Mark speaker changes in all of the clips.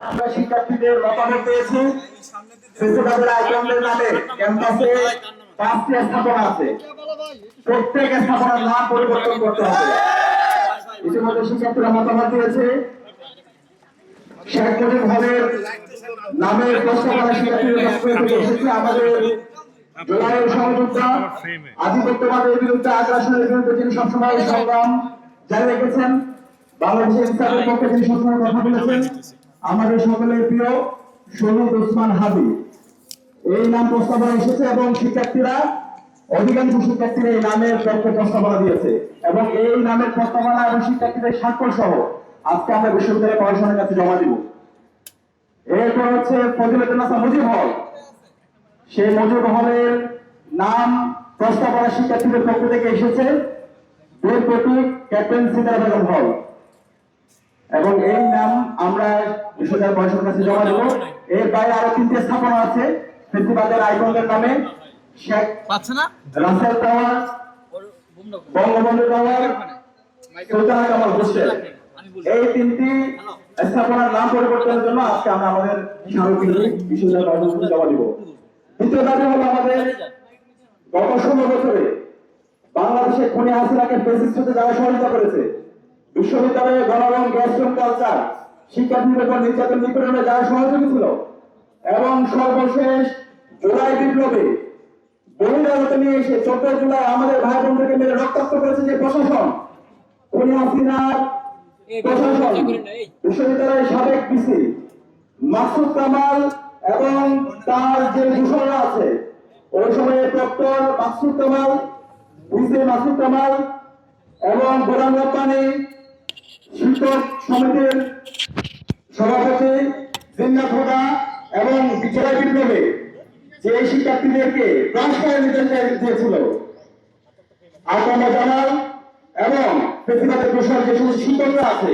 Speaker 1: আমরা শিক্ষার্থীদের মতামত পেয়েছি। প্রিন্সিপালের আইকনদের নামে ক্যাম্পাসে 5টি স্থাপনা আছে, প্রত্যেক স্থাপনার নাম পরিবর্তন করতে হবে। ইতিমধ্যে শিক্ষার্থীরা মতামত দিয়েছে। শেখ মুজিব হলের নামের প্রস্তাবনা শিক্ষার্থীদের কাছ থেকে এসেছে। আমাদের জুলাইয়ের সহযোদ্ধা, আধিপত্যবাদের বিরুদ্ধে, আগ্রাসনের বিরুদ্ধে যিনি সবসময় সংগ্রাম জারি রেখেছেন, বাংলাদেশের ইসলামের পক্ষে যিনি সবসময় কথা বলেছেন, আমাদের সকলের প্রিয় শহীদ ওসমান হাদি, এই নাম প্রস্তাবনা এসেছে এবং শিক্ষার্থীরা, অধিকাংশ শিক্ষার্থীরা এই নামের পক্ষে প্রস্তাবনা দিয়েছে এবং এই নামের প্রস্তাবনা এবং শিক্ষার্থীদের স্বাক্ষর সহ আজকে আমরা বিশ্ববিদ্যালয় প্রশাসনের কাছে জমা দিব। এরপর হচ্ছে ফজিলতুন্নেসা মুজিব হল, সেই মুজিব হলের নাম প্রস্তাবনা শিক্ষার্থীদের পক্ষ থেকে এসেছে বীর প্রতীক ক্যাপ্টেন সিতারা বেগম হল এবং এই নাম আমরা বিশ্ববিদ্যালয় প্রশাসনের কাছে জমা দেব। এর বাইরে আরো 3টি স্থাপনা আছে প্রিন্সিপালের আইকনদের নামে, Sheikh Russel tower, Bangabandhu tower, Sultana Kamal hostel. এই 3টি স্থাপনার নাম পরিবর্তনের জন্য আজকে আমরা আমাদের স্মারকলিপি বিশ্ববিদ্যালয় প্রশাসনে জমা দিব। দ্বিতীয় দাবি হলো আমাদের গত 16 বছরে বাংলাদেশে খুনি হাসিনাকে ফ্যাসিস্ট হতে যারা সহায়তা করেছে, বিশ্ববিদ্যালয়ে গণরং গ্যাস্ট্রন কালচার, শিক্ষার্থীদের উপর নির্যাতন নিপীড়নে যারা সহযোগী ছিল এবং সর্বশেষ জুলাই বিপ্লবে বহিরাগত নিয়ে এসে 14 জুলাই আমাদের ভাই বোনদেরকে মেরে রক্তাক্ত করেছে যে প্রশাসন, খুনি হাসিনার প্রশাসন, বিশ্ববিদ্যালয়ের সাবেক ভিসি মাসুদ কামাল এবং তার যে দূষণরা আছে, ওই সময়ে প্রক্টর মাসুদ কামাল, ভিসি মাসুদ কামাল এবং গোলাম রব্বানী, শিক্ষক সমিতির সভাপতি জিন্নাত হুদা এবং জুলাই বিপ্লবে যে শিক্ষার্থীদেরকে ট্রান্সফারের নির্দেশ দিয়েছিল আলতামা জামাল এবং প্রেসিডেন্টের দোষর যে সমস্ত শিক্ষকরা আছে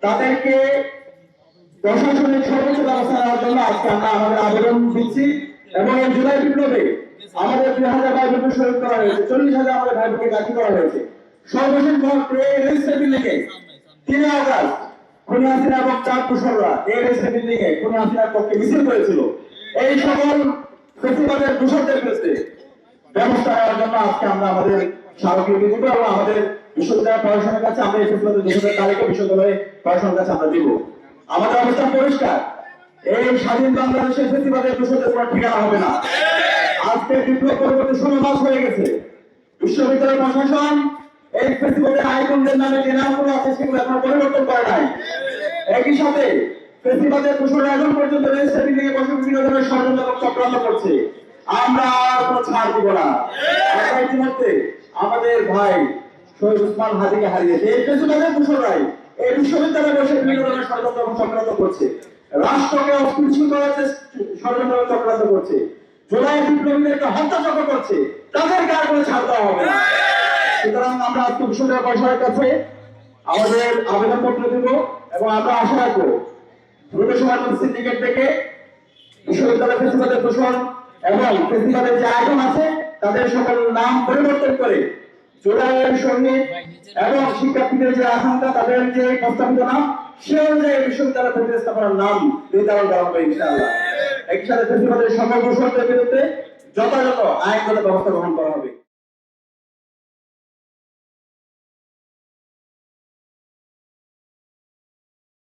Speaker 1: তাদেরকে প্রশাসনিক সর্বোচ্চ ব্যবস্থা নেওয়ার জন্য আজকে আমরা আমাদের আবেদন দিচ্ছি এবং এই জুলাই বিপ্লবে আমাদের 2000 ভাই বোনকে শহীদ করা হয়েছে, 40,000 আমাদের ভাই বোনকে গাছি করা হয়েছে। সর্বশেষ বিল্ডিংয়ে 3 আগস্ট খুনি হাসিনা এবং চার দোষররা এই রেজিস্ট্রি বিল্ডিংয়ে খুনি হাসিনার পক্ষে মিছিল করেছিল। এই সকল প্রেসিডেন্টের দোষরদের বিরুদ্ধে ব্যবস্থা নেওয়ার জন্য আজকে আমরা আমাদের স্মারকলিপি দিব এবং আমাদের বিশ্ববিদ্যালয় প্রশাসনের কাছে আমরা এই প্রেসিডেন্টের দোষরদের তালিকা বিশ্ববিদ্যালয় প্রশাসনের কাছে আমরা দিব। আমাদের অবস্থান পরিষ্কার, এই স্বাধীন বাংলাদেশের প্রেসিডেন্টের দোষরদের কোনো ঠিকানা হবে না। আজকে বিপ্লব পরবর্তী 16 মাস হয়ে গেছে, বিশ্ববিদ্যালয় প্রশাসন এই প্রেসিডেন্টের আইকনদের নামে যে নামগুলো আছে সেগুলো এখনো পরিবর্তন করে নাই। একই সাথে প্রেসিডেন্টের দোষররা এখন পর্যন্ত রেজিস্ট্রি বিল্ডিংয়ে বসে বিভিন্ন ধরনের ষড়যন্ত্র এবং চক্রান্ত করছে। আমরা আর কোনো ছাড় দিব না। আমরা ইতিমধ্যে আমাদের ভাই শহীদ ওসমান হাদিকে হারিয়েছে। এই প্রেসিডেন্টের দোষররাই এই বিশ্ববিদ্যালয়ে বসে বিভিন্ন ধরনের ষড়যন্ত্র এবং চক্রান্ত করছে, রাষ্ট্রকে অস্থিতিশীল করার ষড়যন্ত্র এবং চক্রান্ত করছে, জুলাই বিপ্লবীদেরকে হত্যাযজ্ঞ করছে, তাদেরকে আর কোনো ছাড় দেওয়া হবে না। সুতরাং আমরা আজকে বিশ্ববিদ্যালয় প্রশাসনের কাছে আমাদের আবেদনপত্র দেব এবং আমরা আশা রাখবো দ্রুত সময়ের মধ্যে সিন্ডিকেট থেকে বিশ্ববিদ্যালয় প্রেসিডেন্টের দোষর এবং প্রেসিডেন্টের যে আইকন আছে তাদের সকল নাম পরিবর্তন করে জুলাইয়ের শহীদ এবং শিক্ষার্থীদের যে আকাঙ্ক্ষা তাদের যে প্রস্তাবিত নাম সে অনুযায়ী বিশ্ববিদ্যালয় প্রতিস্থাপনার নাম নির্ধারণ করা হবে ইনশাআল্লাহ। একই সাথে প্রেসিডেন্টের সকল দোষরদের বিরুদ্ধে যথাযথ আইনগত ব্যবস্থা গ্রহণ করা হবে।